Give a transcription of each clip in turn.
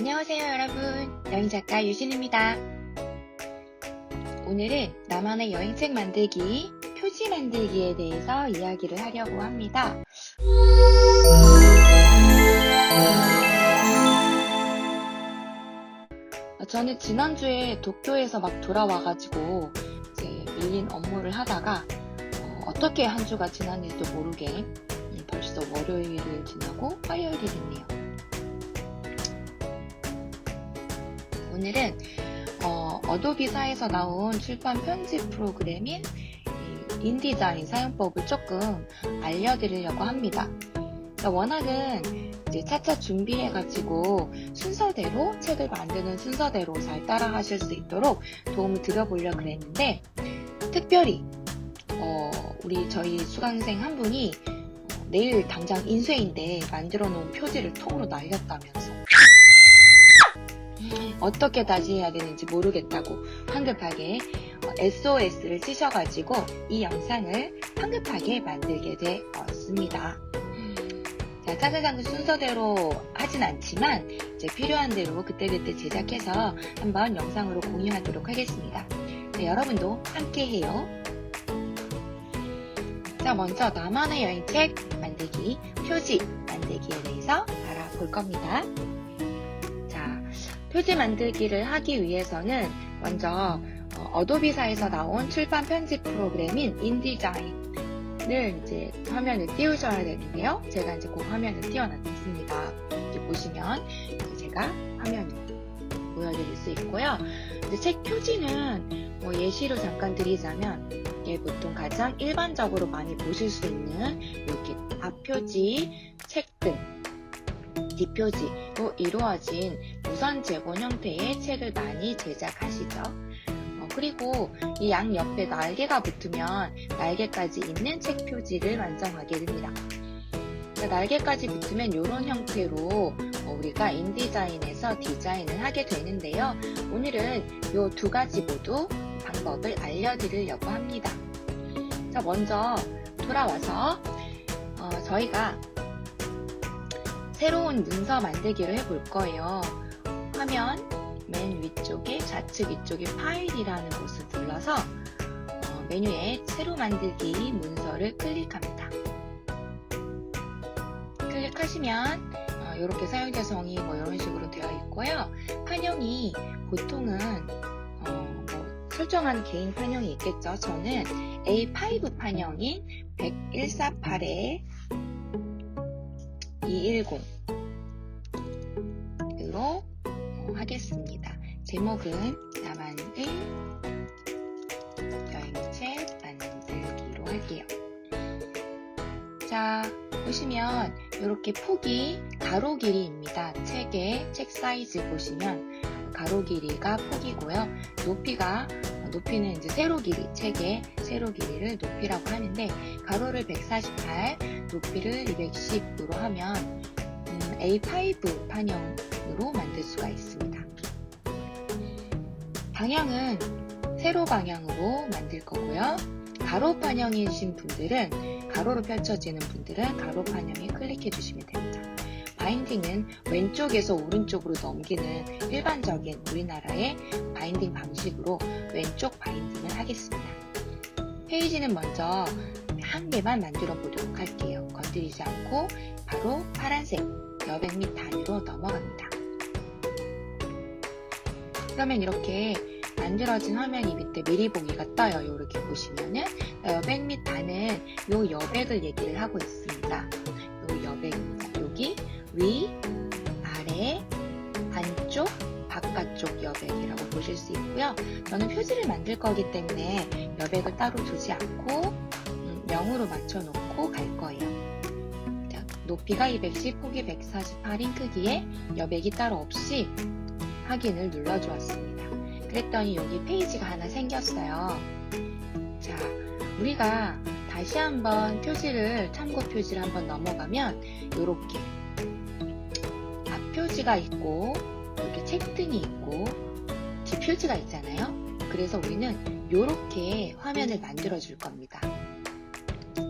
안녕하세요 여러분, 여행작가 유진입니다. 오늘은 나만의 여행책 만들기, 표지 만들기에 대해서 이야기를 하려고 합니다. 저는 지난주에 도쿄에서 막 돌아와가지고 이제 밀린 업무를 하다가 어떻게 한 주가 지났는지도 모르게 벌써 월요일을 지나고 화요일이 됐네요. 오늘은 어도비사에서 나온 출판 편집 프로그램인 인디자인 사용법을 조금 알려드리려고 합니다. 워낙은 이제 차차 준비해가지고 순서대로 책을 만드는 순서대로 잘 따라가실 수 있도록 도움을 드려보려고 그랬는데, 특별히 저희 수강생 한 분이 내일 당장 인쇄인데 만들어 놓은 표지를 통으로 날렸다면서 어떻게 다시 해야 되는지 모르겠다고 황급하게 SOS를 쓰셔가지고 이 영상을 황급하게 만들게 되었습니다. 자, 차근차근 순서대로 하진 않지만 이제 필요한 대로 그때그때 제작해서 한번 영상으로 공유하도록 하겠습니다. 자, 여러분도 함께 해요. 자, 먼저 나만의 여행책 만들기, 표지 만들기에 대해서 알아볼 겁니다. 자, 표지 만들기를 하기 위해서는 먼저 어도비사에서 나온 출판 편집 프로그램인 인디자인을 이제 화면에 띄우셔야 되는데요. 제가 이제 그 화면을 띄워놨습니다. 이렇게 보시면 제가 화면을 보여드릴 수 있고요. 이제 책 표지는 예시로 잠깐 드리자면 이게 보통 가장 일반적으로 많이 보실 수 있는 이렇게 앞표지, 책등, 뒷표지로 이루어진 무선 제본 형태의 책을 많이 제작하시죠. 그리고 이 양 옆에 날개가 붙으면 날개까지 있는 책 표지를 완성하게 됩니다. 날개까지 붙으면 이런 형태로 우리가 인디자인에서 디자인을 하게 되는데요. 오늘은 이 두 가지 모두 방법을 알려드리려고 합니다. 자, 먼저 돌아와서 저희가 새로운 문서 만들기를 해볼 거예요. 화면 맨 위쪽에 좌측 위쪽에 파일이라는 곳을 눌러서 메뉴에 새로 만들기 문서를 클릭합니다. 클릭하시면 이렇게 사용자 성이 이런 식으로 되어 있고요. 판형이 보통은 설정한 개인 판형이 있겠죠. 저는 A5 판형인 10148에 210으로 하겠습니다. 제목은 나만의 여행책 만들기로 할게요. 자, 보시면 이렇게 폭이 가로 길이입니다. 책 사이즈 보시면 가로 길이가 폭이고요. 높이는 이제 세로 길이, 책의 세로 길이를 높이라고 하는데, 가로를 148, 높이를 210으로 하면 A5 판형으로 만들 수가 있습니다. 방향은 세로 방향으로 만들 거고요. 가로 판형이신 분들은, 가로로 펼쳐지는 분들은 가로 판형에 클릭해 주시면 됩니다. 바인딩은 왼쪽에서 오른쪽으로 넘기는 일반적인 우리나라의 바인딩 방식으로 왼쪽 바인딩을 하겠습니다. 페이지는 먼저 한 개만 만들어 보도록 할게요. 건드리지 않고 바로 파란색 여백 및 단위로 넘어갑니다. 그러면 이렇게 만들어진 화면이 밑에 미리 보기가 떠요. 이렇게 보시면은 여백 및 단은 요 여백을 얘기를 하고 있습니다. 요 여백입니다. 여기 위, 아래, 안쪽, 바깥쪽 여백이라고 보실 수 있고요. 저는 표지를 만들 거기 때문에 여백을 따로 두지 않고 0으로 맞춰놓고 갈 거예요. 자, 높이가 210, 폭이 148인 크기에 여백이 따로 없이 확인을 눌러주었습니다. 그랬더니 여기 페이지가 하나 생겼어요. 자, 우리가 다시 한번 참고 표지를 한번 넘어가면 이렇게 앞표지가 있고 이렇게 책등이 있고 뒷표지가 있잖아요. 그래서 우리는 이렇게 화면을 만들어 줄 겁니다.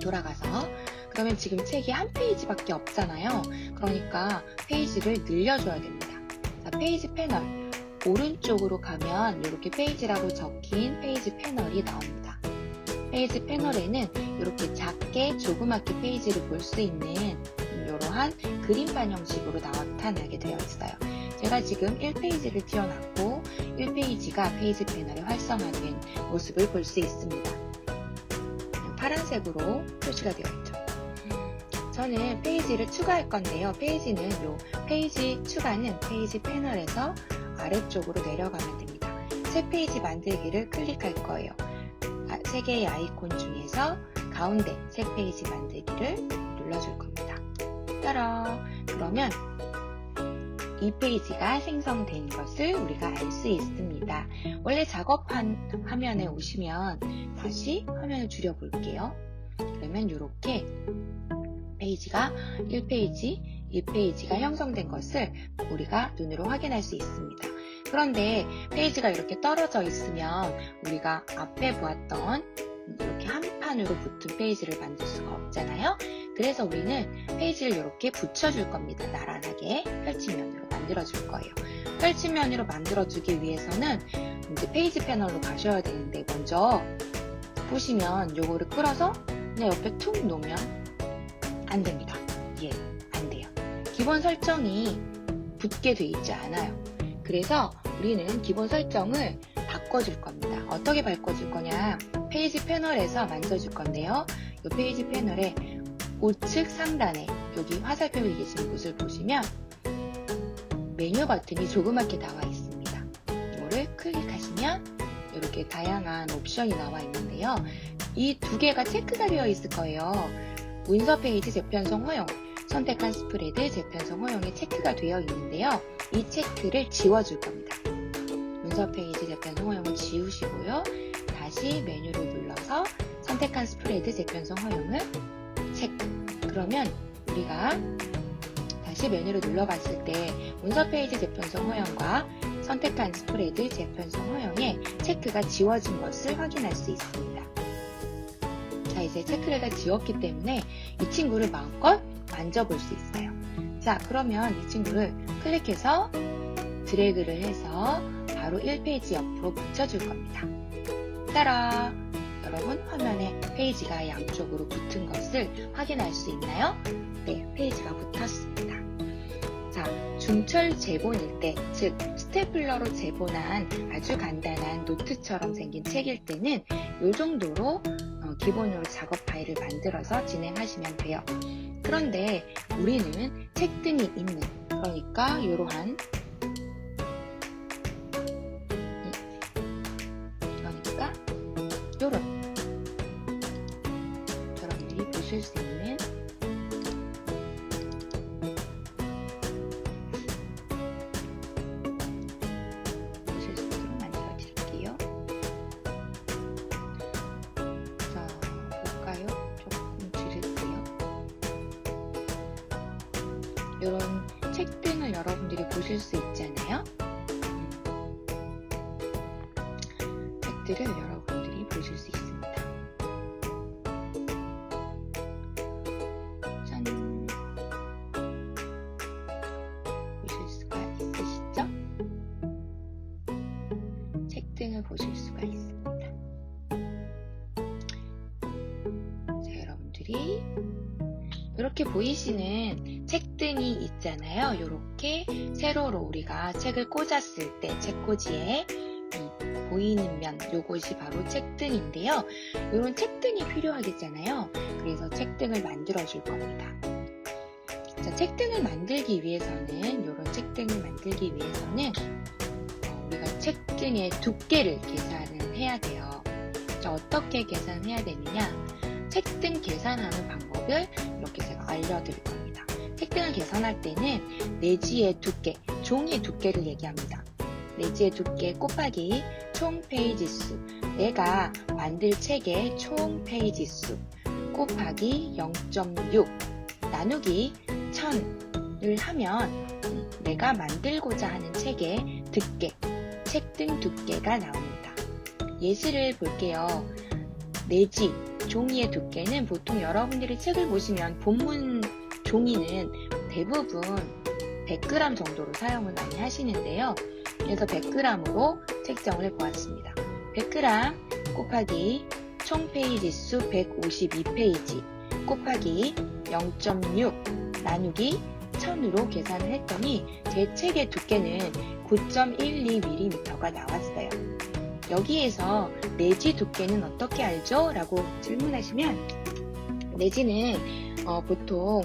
돌아가서 그러면 지금 책이 한 페이지밖에 없잖아요. 그러니까 페이지를 늘려줘야 됩니다. 자, 자, 페이지 패널 오른쪽으로 가면 이렇게 페이지라고 적힌 페이지 패널이 나옵니다. 페이지 패널에는 이렇게 작게 조그맣게 페이지를 볼 수 있는 이러한 그림판 형식으로 나타나게 되어 있어요. 제가 지금 1페이지를 띄워놨고 1페이지가 페이지 패널에 활성화된 모습을 볼 수 있습니다. 파란색으로 표시가 되어 있죠. 저는 페이지를 추가할 건데요. 페이지는 페이지 추가는 페이지 패널에서 아래쪽으로 내려가면 됩니다. 새 페이지 만들기를 클릭할 거예요. 세 개의 아이콘 중에서 가운데 새 페이지 만들기를 눌러줄 겁니다. 따라! 그러면 이 페이지가 생성된 것을 우리가 알 수 있습니다. 원래 작업한 화면에 오시면 다시 화면을 줄여볼게요. 그러면 이렇게 페이지가 1페이지, 2페이지가 형성된 것을 우리가 눈으로 확인할 수 있습니다. 그런데 페이지가 이렇게 떨어져 있으면 우리가 앞에 보았던 이렇게 한 판으로 붙은 페이지를 만들 수가 없잖아요. 그래서 우리는 페이지를 이렇게 붙여줄 겁니다. 나란하게 펼침면으로 만들어줄 거예요. 펼침면으로 만들어주기 위해서는 이제 페이지 패널로 가셔야 되는데 먼저 보시면 요거를 끌어서 그냥 옆에 툭 놓으면 안 됩니다. 예, 안 돼요. 기본 설정이 붙게 돼 있지 않아요. 그래서 우리는 기본 설정을 바꿔줄 겁니다. 어떻게 바꿔줄 거냐? 페이지 패널에서 만져줄 건데요. 이 페이지 패널의 우측 상단에 여기 화살표가 계신 곳을 보시면 메뉴 버튼이 조그맣게 나와 있습니다. 이거를 클릭하시면 이렇게 다양한 옵션이 나와 있는데요. 이 두 개가 체크가 되어 있을 거예요. 문서 페이지 재편성 허용, 선택한 스프레드 재편성 허용이 체크가 되어 있는데요. 이 체크를 지워줄 겁니다. 문서 페이지 재편성 허용을 지우시고요. 다시 메뉴를 눌러서 선택한 스프레드 재편성 허용을 체크. 그러면 우리가 다시 메뉴를 눌러봤을 때 문서 페이지 재편성 허용과 선택한 스프레드 재편성 허용의 체크가 지워진 것을 확인할 수 있습니다. 자, 이제 체크를 다 지웠기 때문에 이 친구를 마음껏 만져볼 수 있어요. 자, 그러면 이 친구를 클릭해서 드래그를 해서 바로 1페이지 옆으로 붙여줄 겁니다. 따라! 여러분, 화면에 페이지가 양쪽으로 붙은 것을 확인할 수 있나요? 네, 페이지가 붙었습니다. 자, 중철 제본일 때, 즉 스테플러로 제본한 아주 간단한 노트처럼 생긴 책일 때는 이 정도로 기본으로 작업 파일을 만들어서 진행하시면 돼요. 그런데 우리는 책등이 있는, 그러니까 이러한 요런 여러분들이 보실 수 있는 보실 수 있도록 만들어 드릴게요. 자, 볼까요? 조금 줄일게요. 요런 책등을 여러분들이 보실 수 있잖아요. 책들을 여러분들이 보실 수 있습니다. 짠! 보실 수가 있으시죠? 책등을 보실 수가 있습니다. 자, 여러분들이 이렇게 보이시는 책등이 있잖아요. 이렇게 세로로 우리가 책을 꽂았을 때 책꽂이에 보이는 면, 요것이 바로 책등인데요. 이런 책등이 필요하겠잖아요. 그래서 책등을 만들어 줄 겁니다. 자, 책등을 만들기 위해서는, 이런 책등을 만들기 위해서는 우리가 책등의 두께를 계산을 해야 돼요. 자, 어떻게 계산해야 되느냐? 책등 계산하는 방법을 이렇게 제가 알려드릴 겁니다. 책등을 계산할 때는 내지의 두께, 종이의 두께를 얘기합니다. 내지의 두께 곱하기 총 페이지 수, 내가 만들 책의 총 페이지 수 곱하기 0.6 나누기 1000을 하면 내가 만들고자 하는 책의 두께, 책등 두께가 나옵니다. 예시를 볼게요. 내지, 종이의 두께는 보통 여러분들이 책을 보시면 본문 종이는 대부분 100g 정도로 사용을 많이 하시는데요. 그래서 100g으로 책정을 해보았습니다. 100g 곱하기 총 페이지 수 152페이지 곱하기 0.6 나누기 1000으로 계산을 했더니 제 책의 두께는 9.12mm가 나왔어요. 여기에서 내지 두께는 어떻게 알죠? 라고 질문하시면 내지는 보통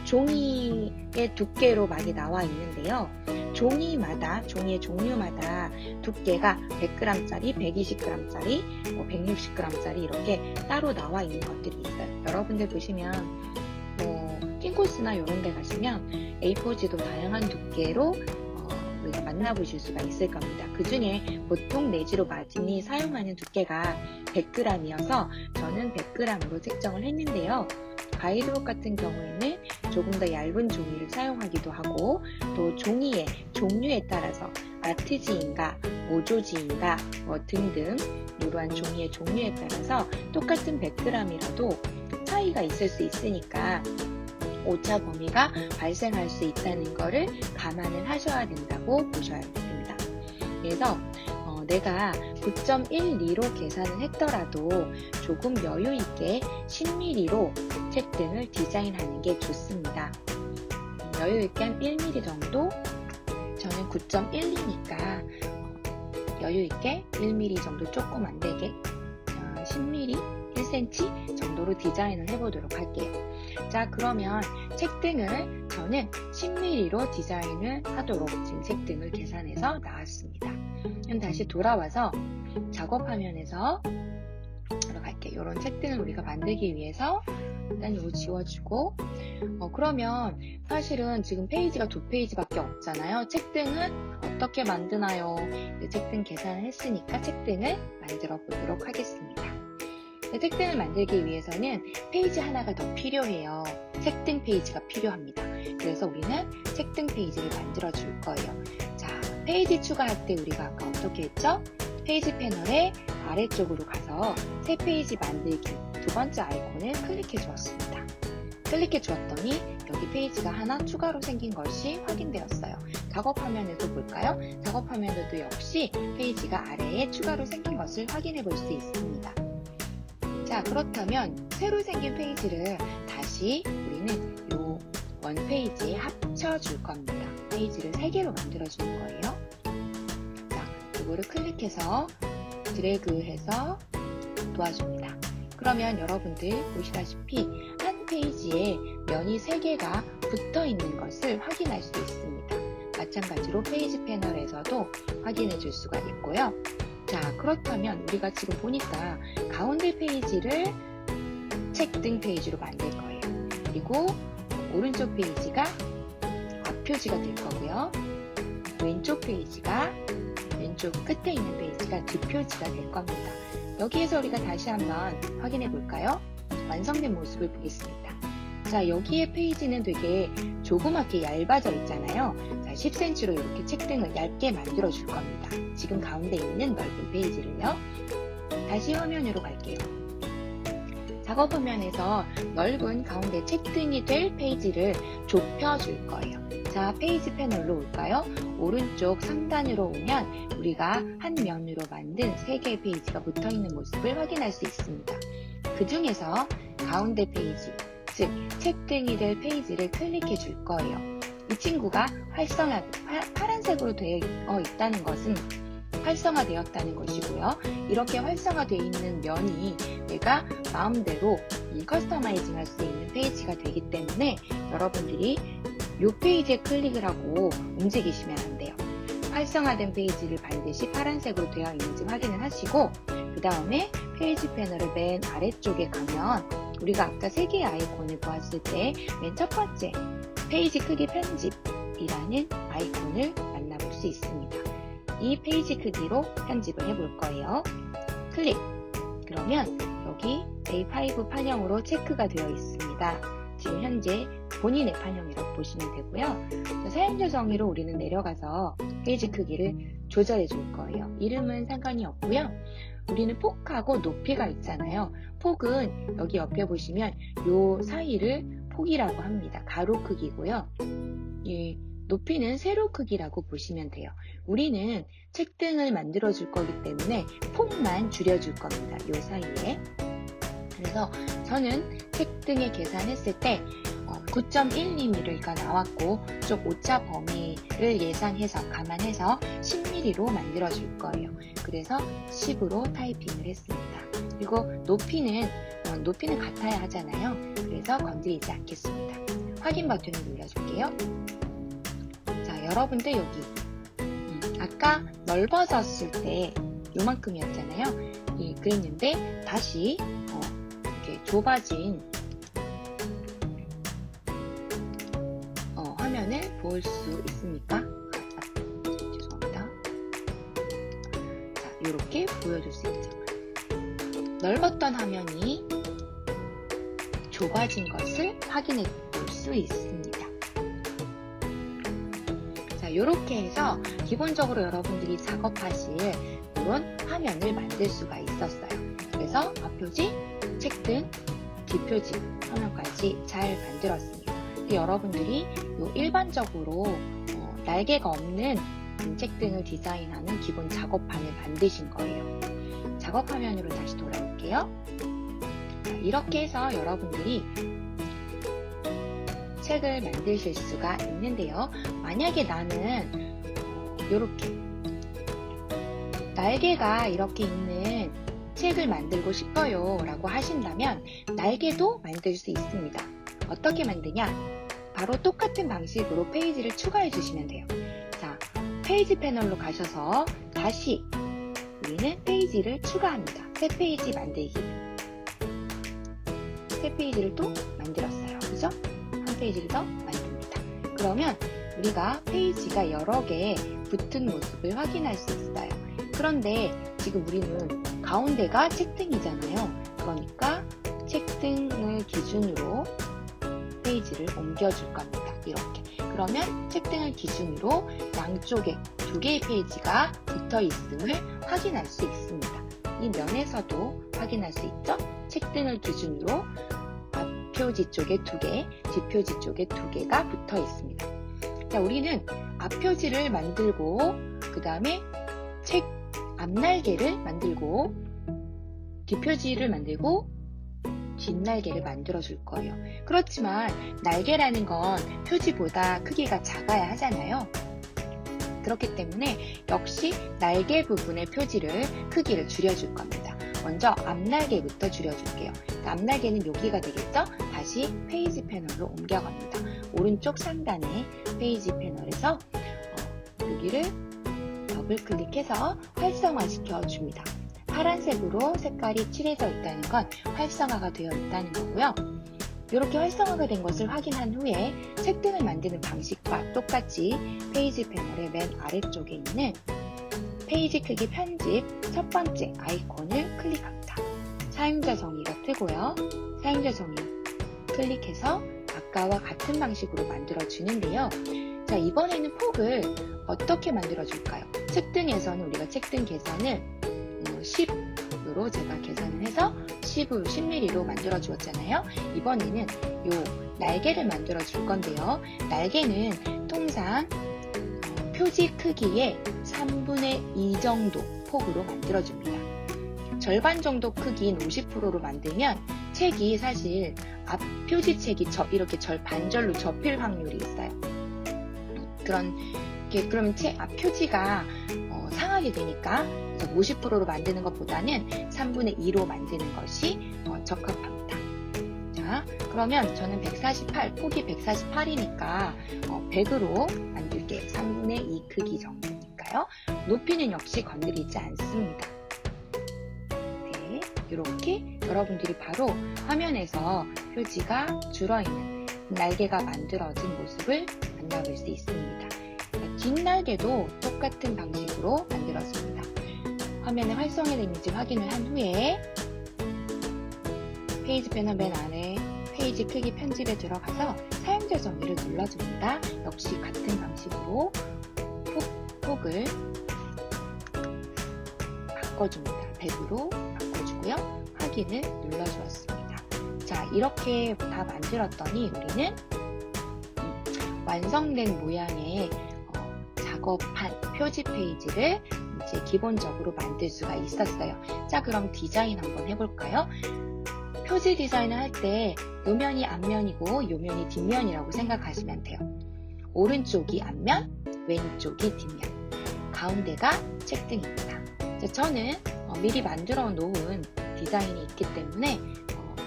종이의 두께로 많이 나와 있는데요. 종이의 종류마다 두께가 100g짜리, 120g짜리, 160g짜리 이렇게 따로 나와 있는 것들이 있어요. 여러분들 보시면 킹코스나 이런 데 가시면 A4지도 다양한 두께로 우리가 만나보실 수가 있을 겁니다. 그 중에 보통 내지로 많이 사용하는 두께가 100g이어서 저는 100g으로 책정을 했는데요. 가이드북 같은 경우에는 조금 더 얇은 종이를 사용하기도 하고 또 종이의 종류에 따라서 아트지인가 모조지인가 등등 이러한 종이의 종류에 따라서 똑같은 100g이라도 차이가 있을 수 있으니까 오차 범위가 발생할 수 있다는 것을 감안을 하셔야 된다고 보셔야 됩니다. 그래서 내가 9.12로 계산을 했더라도 조금 여유 있게 10mm로 책등을 디자인하는 게 좋습니다. 여유 있게 한 1mm 정도, 저는 9.12니까 여유 있게 1mm 정도 조금 안 되게 10mm, 1cm 정도로 디자인을 해보도록 할게요. 자, 그러면 책등을 저는 10mm로 디자인을 하도록 지금 책등을 계산해서 나왔습니다. 그럼 다시 돌아와서 작업 화면에서 갈게요. 이런 책등을 우리가 만들기 위해서 일단 이거 지워주고 그러면 사실은 지금 페이지가 2페이지밖에 없잖아요. 책등은 어떻게 만드나요? 책등 계산을 했으니까 책등을 만들어 보도록 하겠습니다. 책등을 만들기 위해서는 페이지 하나가 더 필요해요. 책등 페이지가 필요합니다. 그래서 우리는 책등 페이지를 만들어 줄 거예요. 자, 페이지 추가할 때 우리가 아까 어떻게 했죠? 페이지 패널의 아래쪽으로 가서 새 페이지 만들기 두 번째 아이콘을 클릭해 주었습니다. 클릭해 주었더니 여기 페이지가 하나 추가로 생긴 것이 확인되었어요. 작업 화면에도 볼까요? 작업 화면에도 역시 페이지가 아래에 추가로 생긴 것을 확인해 볼 수 있습니다. 자, 그렇다면 새로 생긴 페이지를 다시 우리는 이 원페이지에 합쳐줄 겁니다. 페이지를 3개로 만들어주는 거예요. 자, 이거를 클릭해서 드래그해서 도와줍니다. 그러면 여러분들 보시다시피 한 페이지에 면이 3개가 붙어 있는 것을 확인할 수 있습니다. 마찬가지로 페이지 패널에서도 확인해 줄 수가 있고요. 자, 그렇다면 우리가 지금 보니까 가운데 페이지를 책등 페이지로 만들 거예요. 그리고 오른쪽 페이지가 앞표지가 될 거고요. 왼쪽 페이지가 왼쪽 끝에 있는 페이지가 뒷표지가 될 겁니다. 여기에서 우리가 다시 한번 확인해 볼까요? 완성된 모습을 보겠습니다. 자, 여기에 페이지는 되게 조그맣게 얇아져 있잖아요. 자, 10cm로 이렇게 책등을 얇게 만들어 줄 겁니다. 지금 가운데 있는 넓은 페이지를요. 다시 화면으로 갈게요. 작업 화면에서 넓은 가운데 책등이 될 페이지를 좁혀 줄 거예요. 자, 페이지 패널로 올까요? 오른쪽 상단으로 오면 우리가 한 면으로 만든 3개의 페이지가 붙어 있는 모습을 확인할 수 있습니다. 그 중에서 가운데 페이지, 즉 책등이 될 페이지를 클릭해 줄 거예요. 이 친구가 파란색으로 되어 있다는 것은 활성화되었다는 것이고요. 이렇게 활성화되어 있는 면이 내가 마음대로 커스터마이징 할 수 있는 페이지가 되기 때문에 여러분들이 이 페이지에 클릭을 하고 움직이시면 안 돼요. 활성화된 페이지를 반드시 파란색으로 되어 있는지 확인을 하시고 그 다음에 페이지 패널의 맨 아래쪽에 가면 우리가 아까 3개의 아이콘을 보았을 때 맨 첫 번째 페이지 크기 편집이라는 아이콘을 만나볼 수 있습니다. 이 페이지 크기로 편집을 해볼 거예요. 클릭! 그러면 여기 A5 판형으로 체크가 되어 있습니다. 지금 현재 본인의 판형이라고 보시면 되고요. 사용자 정의로 우리는 내려가서 페이지 크기를 조절해 줄 거예요. 이름은 상관이 없고요. 우리는 폭하고 높이가 있잖아요. 폭은 여기 옆에 보시면 이 사이를 폭이라고 합니다. 가로 크기고요. 이 높이는 세로 크기라고 보시면 돼요. 우리는 책등을 만들어 줄 거기 때문에 폭만 줄여줄 겁니다. 요 사이에. 그래서 저는 책등에 계산했을 때 9.12mm가 나왔고 쪽 오차 범위를 예상해서 감안해서 10mm로 만들어 줄 거예요. 그래서 10으로 타이핑을 했습니다. 그리고 높이는 같아야 하잖아요. 그래서 건드리지 않겠습니다. 확인 버튼을 눌러줄게요. 자, 여러분들 여기 아까 넓어졌을 때 요만큼이었잖아요. 그랬는데 다시 이렇게 좁아진 화면을 볼 수 있습니까? 죄송합니다. 자, 이렇게 보여줄 수 있죠. 넓었던 화면이 좁아진 것을 확인해 볼 수 있습니다. 자, 이렇게 해서 기본적으로 여러분들이 작업하실 이런 화면을 만들 수가 있었어요. 그래서 앞표지, 책등, 뒷표지 화면까지 잘 만들었습니다. 여러분들이 일반적으로 날개가 없는 책등을 디자인하는 기본 작업판을 만드신 거예요. 작업 화면으로 다시 돌아올게요. 자, 이렇게 해서 여러분들이 책을 만드실 수가 있는데요. 만약에 나는 이렇게 날개가 이렇게 있는 책을 만들고 싶어요 라고 하신다면 날개도 만들 수 있습니다. 어떻게 만드냐? 바로 똑같은 방식으로 페이지를 추가해 주시면 돼요. 자, 페이지 패널로 가셔서 다시 우리는 페이지를 추가합니다. 새 페이지 만들기. 새 페이지를 또 만들었어요. 그죠? 한 페이지를 더 만듭니다. 그러면 우리가 페이지가 여러 개 붙은 모습을 확인할 수 있어요. 그런데 지금 우리는 가운데가 책등이잖아요. 그러니까 책등을 기준으로 페이지를 옮겨줄 겁니다. 이렇게. 그러면 책등을 기준으로 양쪽에 두 개의 페이지가 붙어 있음을 확인할 수 있습니다. 이 면에서도 확인할 수 있죠? 책등을 기준으로 앞표지 쪽에 두 개, 뒷표지 쪽에 두 개가 붙어 있습니다. 자, 우리는 앞표지를 만들고 그 다음에 책 앞날개를 만들고 뒷표지를 만들고 뒷날개를 만들어 줄 거예요. 그렇지만 날개라는 건 표지보다 크기가 작아야 하잖아요. 그렇기 때문에 역시 날개 부분의 표지를 크기를 줄여줄 겁니다. 먼저 앞날개부터 줄여줄게요. 앞날개는 여기가 되겠죠? 다시 페이지 패널로 옮겨갑니다. 오른쪽 상단의 페이지 패널에서 여기를 더블 클릭해서 활성화시켜 줍니다. 파란색으로 색깔이 칠해져 있다는 건 활성화가 되어 있다는 거고요. 이렇게 활성화가 된 것을 확인한 후에 책등을 만드는 방식과 똑같이 페이지 패널의 맨 아래쪽에 있는 페이지 크기 편집 첫 번째 아이콘을 클릭합니다. 사용자 정의가 뜨고요. 사용자 정의 클릭해서 아까와 같은 방식으로 만들어 주는데요. 자, 이번에는 폭을 어떻게 만들어 줄까요? 책등에서는 우리가 책등 계산을 10으로 제가 계산을 해서 10mm로 만들어 주었잖아요. 이번에는 요 날개를 만들어 줄 건데요. 날개는 통상 표지 크기의 3분의 2 정도 폭으로 만들어 줍니다. 절반 정도 크기인 50%로 만들면 책이 사실 앞 표지 책이 이렇게 반절로 접힐 확률이 있어요. 그러면 책 앞 표지가 상하게 되니까 50%로 만드는 것보다는 3분의 2로 만드는 것이 적합합니다. 자, 그러면 저는 폭이 148이니까 100으로 만들게 3분의 2 크기 정도니까요. 높이는 역시 건드리지 않습니다. 네, 이렇게 여러분들이 바로 화면에서 표지가 줄어있는 날개가 만들어진 모습을 만나볼 수 있습니다. 뒷날개도 똑같은 방식으로 만들었습니다. 화면에 활성화되는지 확인을 한 후에 페이지 패널 맨 안에 페이지 크기 편집에 들어가서 사용자 정의를 눌러줍니다. 역시 같은 방식으로 폭을 바꿔줍니다. 100으로 바꿔주고요. 확인을 눌러주었습니다. 자, 이렇게 다 만들었더니 우리는 완성된 모양의 작업한 표지 페이지를 이제 기본적으로 만들 수가 있었어요. 자, 그럼 디자인 한번 해볼까요? 표지 디자인을 할 때 요면이 앞면이고 요면이 뒷면이라고 생각하시면 돼요. 오른쪽이 앞면, 왼쪽이 뒷면, 가운데가 책등입니다. 저는 미리 만들어 놓은 디자인이 있기 때문에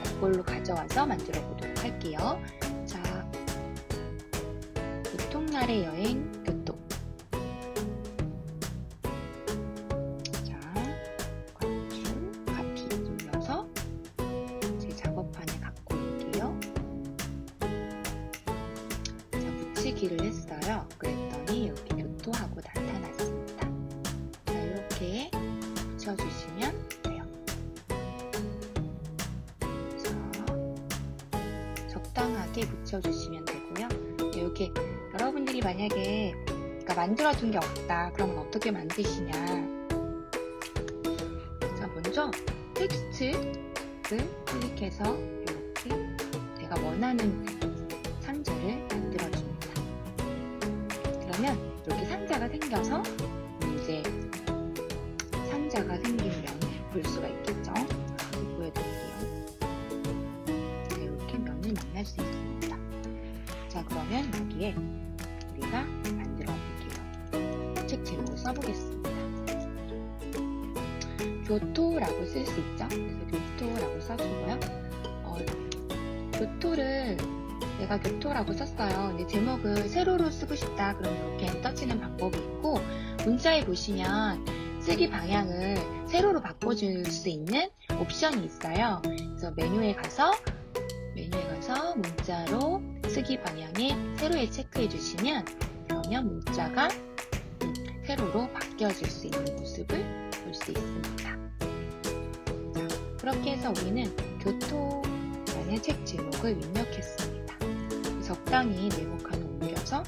그걸로 가져와서 만들어 보도록 할게요. 자, 보통날의 여행 교토. 자, 컨트롤 카피 눌러서 제 작업판에 갖고 올게요. 자, 붙이기를 했어요. 그랬더니 여기 교토하고 나타났습니다. 자, 이렇게 붙여주시면 돼요. 자, 적당하게 붙여주시면 되고요. 이렇게 여러분들이 만약에 만들어둔 게 없다. 그러면 어떻게 만드시냐? 자, 먼저 텍스트를 클릭해서 이렇게 내가 원하는 상자를 만들어줍니다. 그러면 이렇게 상자가 생겨서 이제 상자가 생긴 면을 볼 수가 있겠죠. 보여드릴게요. 자, 이렇게 면을 만날 수 있습니다. 자, 그러면 여기에 우리가 만들어 볼게요. 책 제목을 써보겠습니다. 교토라고 쓸 수 있죠. 그래서 교토라고 써주고요. 교토를 내가 교토라고 썼어요. 근데 제목을 세로로 쓰고 싶다. 그럼 이렇게 엔터 치는 방법이 있고, 문자에 보시면 쓰기 방향을 세로로 바꿔줄 수 있는 옵션이 있어요. 그래서 메뉴에 가서 문자로 쓰기 방향에 세로에 체크해 주시면 그러면 문자가 세로로 바뀌어질 수 있는 모습을 볼 수 있습니다. 자, 그렇게 해서 우리는 교토라는 책 제목을 입력했습니다. 적당히 네모칸을 옮겨서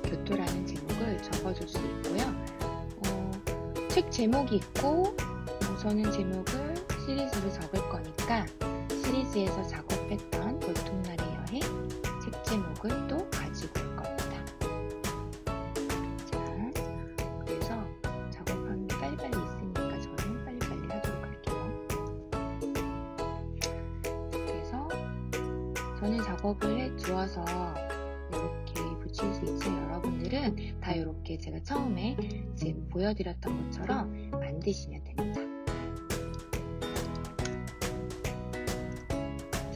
교토라는 제목을 적어줄 수 있고요. 책 제목이 있고 저는 제목을 시리즈로 적을 거니까 시리즈에서 작업했던 보통날의 여행 책 제목을 또 가지고 올 겁니다. 자, 그래서 작업한 게 빨리빨리 있으니까 저는 빨리빨리 하도록 할게요. 그래서 저는 작업을 해 주어서 이렇게 붙일 수 있어요. 여러분들은 다 이렇게 제가 처음에 지금 보여드렸던 것처럼 만드시면 됩니다.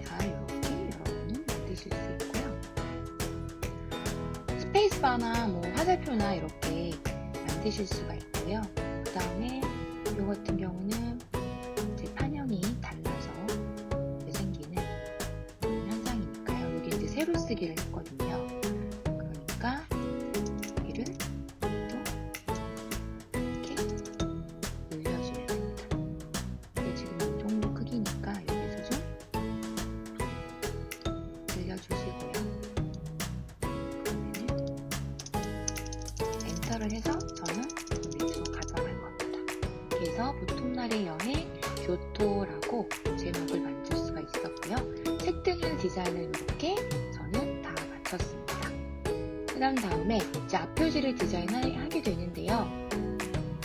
자, 이렇게 여러분은 만드실 수 있고요. 스페이스바나 화살표나 이렇게 만드실 수가 있고요. 그 다음에 이 같은 경우는 이제 판형이 달라서 생기는 현상이니까요. 여기 이제 세로 쓰기를 했거든요. 그러니까 여기를 또 이렇게 늘려주면 됩니다. 이게 지금 이 정도 크기니까 여기서 좀 늘려주시고요. 그러면은 엔터를 해서 저는 밑으로 가져갈 겁니다. 그래서 보통날의 여행 교토라고 제목을 만들 수가 있었고요. 책등의 디자인을 이렇게 저는 다 마쳤습니다. 그 다음에 이제 앞표지를 디자인하게 되는데요.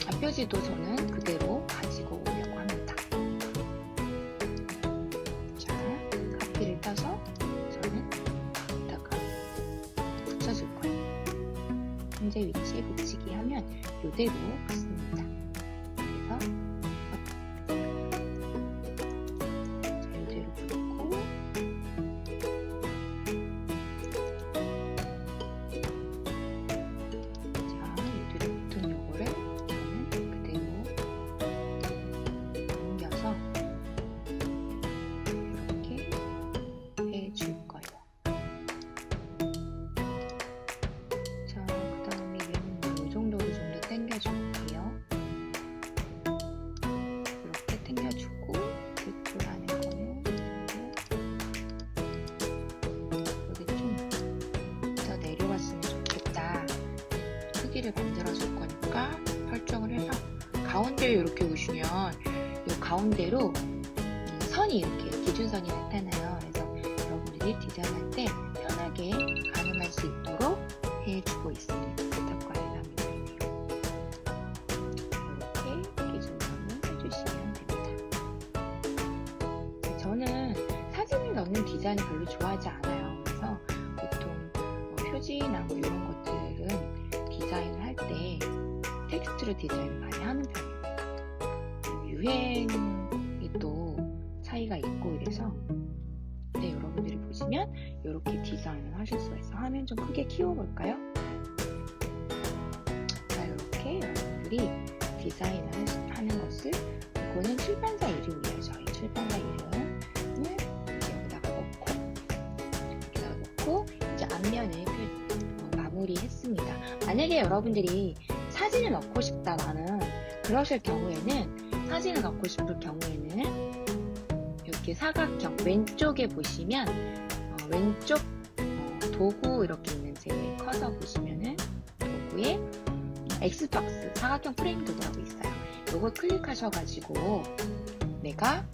앞표지도 저는 그대로 가지고 오려고 합니다. 자, 카피를 따서 저는 여기다가 붙여줄 거예요. 현재 위치에 붙이기 하면 이대로 붙습니다. 그래서 이대로 붙고 크기를 만들어 줄 거니까 설정을 해서 가운데에 이렇게 오시면 이 가운데로 선이 이렇게 기준선이 나타나요. 그래서 여러분들이 디자인할 때 쉽게 가늠할 수 있도록 해주고 있습니다. 부탁과의 남인데요. 이렇게 기준점을 해주시면 됩니다. 저는 사진을 넣는 디자인을 별로 좋아하지 않아요. 그래서 보통 표지나 뭐 이런 것들은 디자인을 할 때 텍스트로 디자인을 많이 하는 편이에요. 유행이 또 차이가 있고 이래서. 네, 여러분들이 보시면 이렇게 디자인을 하실 수가 있어요. 화면 좀 크게 키워볼까요? 자, 이렇게 여러분들이 디자인을 하는 것을, 이거는 출판사 이름이에요. 저희 출판사 이름을 여기다가 넣고 이제 앞면을 마무리했습니다. 만약에 여러분들이 사진을 넣고 싶다라는 그러실 경우에는, 사진을 넣고 싶을 경우에는 이렇게 사각형 왼쪽에 보시면 왼쪽 도구 이렇게 있는 제 커서 보시면은 도구에 X박스 사각형 프레임 도구라고 있어요. 이걸 클릭하셔가지고 내가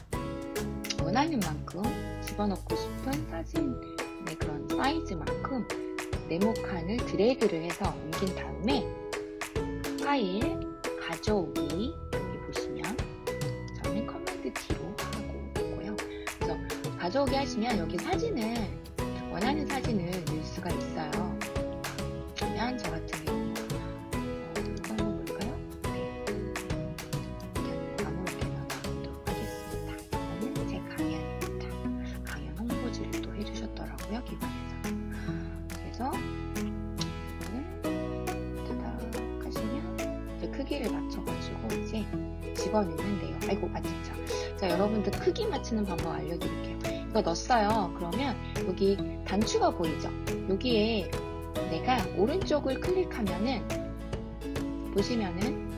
원하는 만큼 집어넣고 싶은 사진의 그런 사이즈만큼 네모칸을 드래그를 해서 옮긴 다음에 파일 가져오기, 여기 보시면 저는 커맨드 T로 하고 있고요. 그래서 가져오기 하시면 여기 사진을, 원하는 사진을 넣을 수가 있어요. 그러면 저 같은 경우 이거 한번 볼까요? 네. 아무렇게나 넣어보도록 하겠습니다. 이거는 제 강연입니다. 강연 홍보지를 또 해주셨더라고요, 기관에서. 그래서 크기를 맞춰가지고 이제 집어넣는데요. 아이고, 진짜. 자, 여러분들 크기 맞추는 방법 알려드릴게요. 이거 넣었어요. 그러면 여기 단추가 보이죠? 여기에 내가 오른쪽을 클릭하면은 보시면은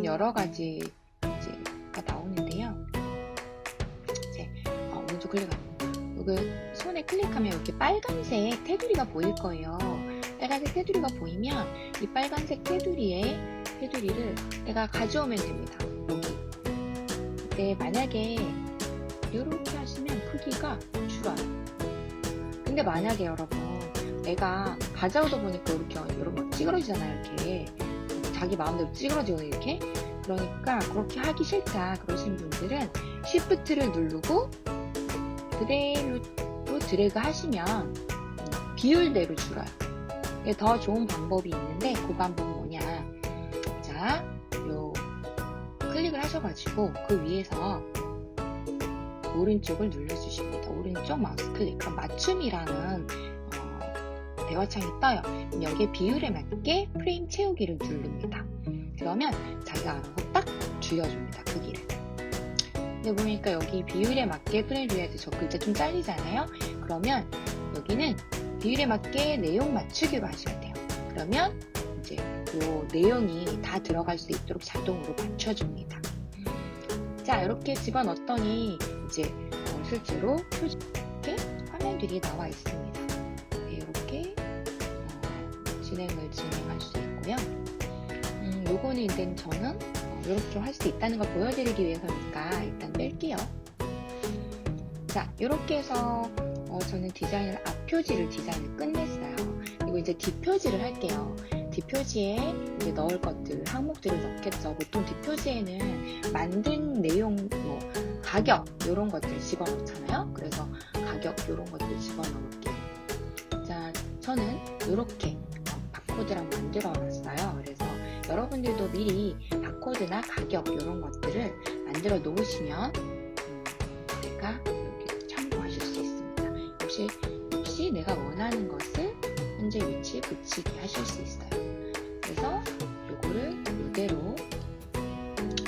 여러 가지 이제가 나오는데요. 이제 오른쪽 클릭하면 여기 손에 클릭하면 이렇게 빨간색 테두리가 보일 거예요. 빨간색 테두리가 보이면 이 빨간색 테두리를 내가 가져오면 됩니다. 여기. 근데 만약에 이렇게 하시면 크기가 줄어요. 근데 만약에 여러분 내가 가져오다 보니까 이렇게 여러분 찌그러지잖아요. 이렇게 자기 마음대로 찌그러지거든요. 이렇게. 그러니까 그렇게 하기 싫다 그러신 분들은 Shift를 누르고 그대로 드래그 하시면 비율대로 줄어요. 더 좋은 방법이 있는데 그 방법은 뭐냐, 자, 요 클릭을 하셔가지고 그 위에서 오른쪽을 눌러주십니다. 오른쪽 마우스 클릭. 그럼 맞춤이라는 대화창이 떠요. 그럼 여기에 비율에 맞게 프레임 채우기를 누릅니다. 그러면 자기가 알아서 딱 줄여줍니다. 크기를. 근데 보니까 여기 비율에 맞게 프레임 줘야지 저 글자 좀 잘리잖아요. 그러면 여기는 비율에 맞게 내용 맞추기로 하셔야 돼요. 그러면 이제 요 내용이 다 들어갈 수 있도록 자동으로 맞춰줍니다. 자, 이렇게 집어넣었더니 이제 실제로 이렇게 화면들이 나와 있습니다. 네, 이렇게 진행할 수 있고요. 요거는 이제 저는 이렇게 할 수 있다는 걸 보여드리기 위해서니까 일단 뺄게요. 자, 이렇게 해서 저는 앞표지를 디자인을 끝냈어요. 그리고 이제 뒷표지를 할게요. 뒷표지에 이제 넣을 것들, 항목들을 넣겠죠. 보통 뒷표지에는 만든 내용, 가격, 이런 것들 집어넣잖아요. 그래서 가격, 이런 것들 집어넣을게요. 자, 저는 이렇게 바코드를 만들어 놨어요. 그래서 여러분들도 미리 바코드나 가격, 이런 것들을 만들어 놓으시면 제가 이렇게 참고하실 수 있습니다. 혹시 내가 원하는 것을 현재 위치에 붙이게 하실 수 있어요. 그래서 요거를 이대로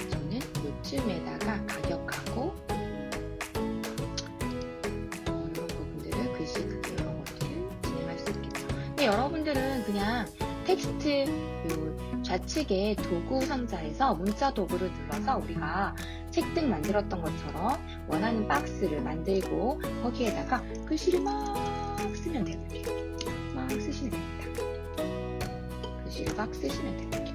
저는 요쯤에다가 가격하고 이런 부분들을 글씨 크기 이런 것들을 진행할 수 있겠죠. 근데 여러분들은 그냥 텍스트 요 좌측에 도구 상자에서 문자 도구를 눌러서 우리가 책등 만들었던 것처럼 원하는 박스를 만들고 거기에다가 글씨를 막 쓰면 되거든요. 막 쓰시면 됩니다. 글씨를 막 쓰시면 됩니다.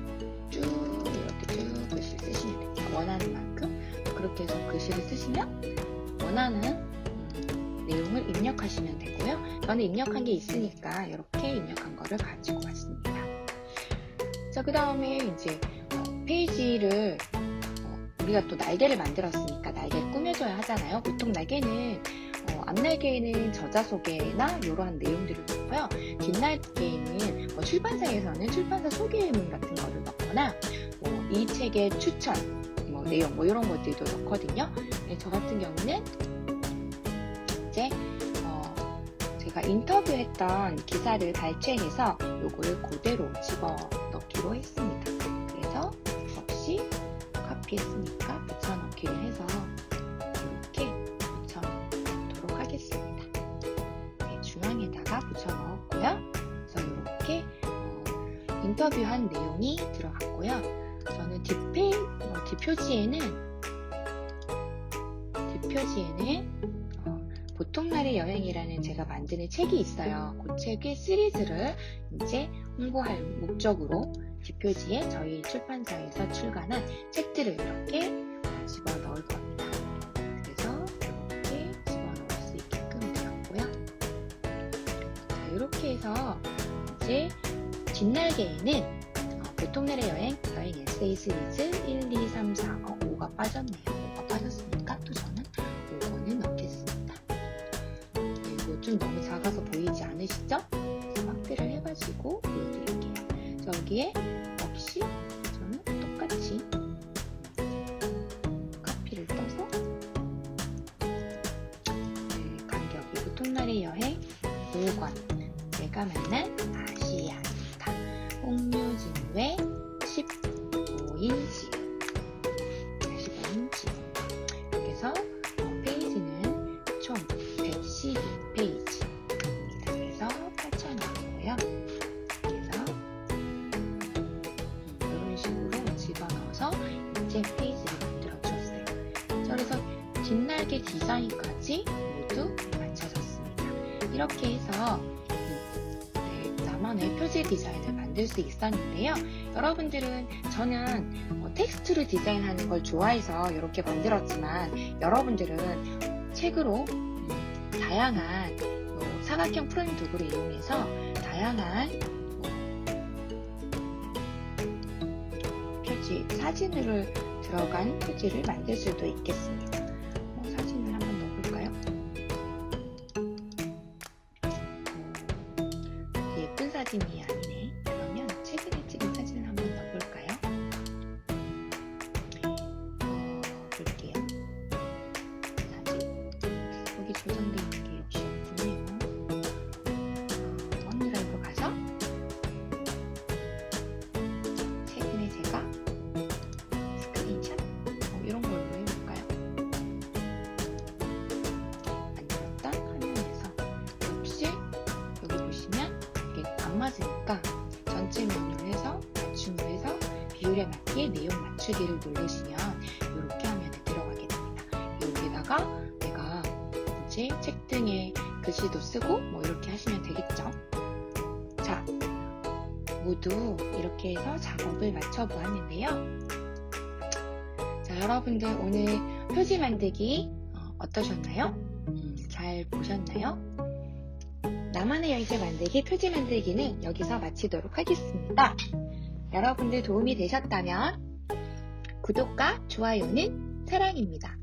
쭉 이렇게 쭉 글씨를 쓰시면 됩니다. 원하는 만큼 그렇게 해서 글씨를 쓰시면 원하는 내용을 입력하시면 되고요. 저는 입력한 게 있으니까 이렇게 입력한 거를 가지고 왔습니다. 자, 그 다음에 이제 페이지를 우리가 또 날개를 만들었으니까 날개를 꾸며줘야 하잖아요. 보통 날개는 앞날개에는 저자 소개나 이러한 내용들을 넣고요. 뒷날개에는 출판사에서는 출판사 소개문 같은 거를 넣거나 이 책의 추천 내용 이런 것들도 넣거든요. 네, 저 같은 경우는 이제 제가 인터뷰했던 기사를 발췌해서 요거를 그대로 집어 넣기로 했습니다. 그래서 없이 카피했으니까 붙여넣기를 해서 이렇게 붙여넣도록 하겠습니다. 네, 중앙에다가 붙여넣었고요. 그래서 이렇게 인터뷰한 내용이 들어갔고요. 저는 뒷표지에는 보통날의 여행이라는 제가 만드는 책이 있어요. 그 책의 시리즈를 이제 홍보할 목적으로 뒷표지에 저희 출판사에서 출간한 책들을 이렇게 집어넣을 겁니다. 그래서 이렇게 집어넣을 수 있게끔 되었고요. 자, 이렇게 해서 이제 뒷날개에는 보통날의 여행 에세이 시리즈 1, 2, 3, 4, 5가 빠졌네요. 5가 빠졌으니까 또 저는 5번을 넣겠습니다. 이거 좀 너무 작아서 보이지 않으시죠? 그래서 확대를 해가지고 보여드릴게요. 여기에 없이 저는 똑같이 카피를 떠서 간격이 보통날의 여행 5권 내가 만난 아시아입니다. 홍유진 외 15인치 그래서 페이지는 총 112페이지입니다. 그래서 8,000원이고요. 그래서 이런 식으로 집어넣어서 이제 페이지를 만들어 주었어요. 그래서 뒷날개 디자인까지 모두 맞춰졌습니다. 이렇게 해서 나만의 표지 디자인을 만들 수 있었는데요. 여러분들은 저는 텍스트로 디자인하는 걸 좋아해서 이렇게 만들었지만 여러분들은 책으로 다양한 사각형 프레임 도구를 이용해서 다양한 표지, 사진으로 들어간 표지를 만들 수도 있겠습니다. 사진을 한번 넣어볼까요? 예쁜 사진이 아니네. 그러면 최근에 찍은 사진을 한번 넣어볼까요? 볼게요. 사진. 여기 조정되어 있는 게 역시 없군요. 원드라이브 가서 최근에 제가 스크린샷 이런 걸로 해볼까요? 만들었던 화면에서 역시 여기 보시면 이게 안 맞으니까 전체 메뉴를 해서 맞춤을 해서 비율에 맞게 내용 맞추기를 누르시면 이렇게 화면에 들어가게 됩니다. 여기다가 내가 이제 책 등에 글씨도 쓰고 이렇게 하시면 되겠죠. 자, 모두 이렇게 해서 작업을 마쳐 보았는데요. 자, 여러분들 오늘 표지 만들기 어떠셨나요? 잘 보셨나요? 나만의 여행지 만들기 표지 만들기는 여기서 마치도록 하겠습니다. 여러분들 도움이 되셨다면 구독과 좋아요는 사랑입니다.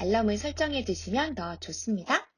알람을 설정해 두시면 더 좋습니다.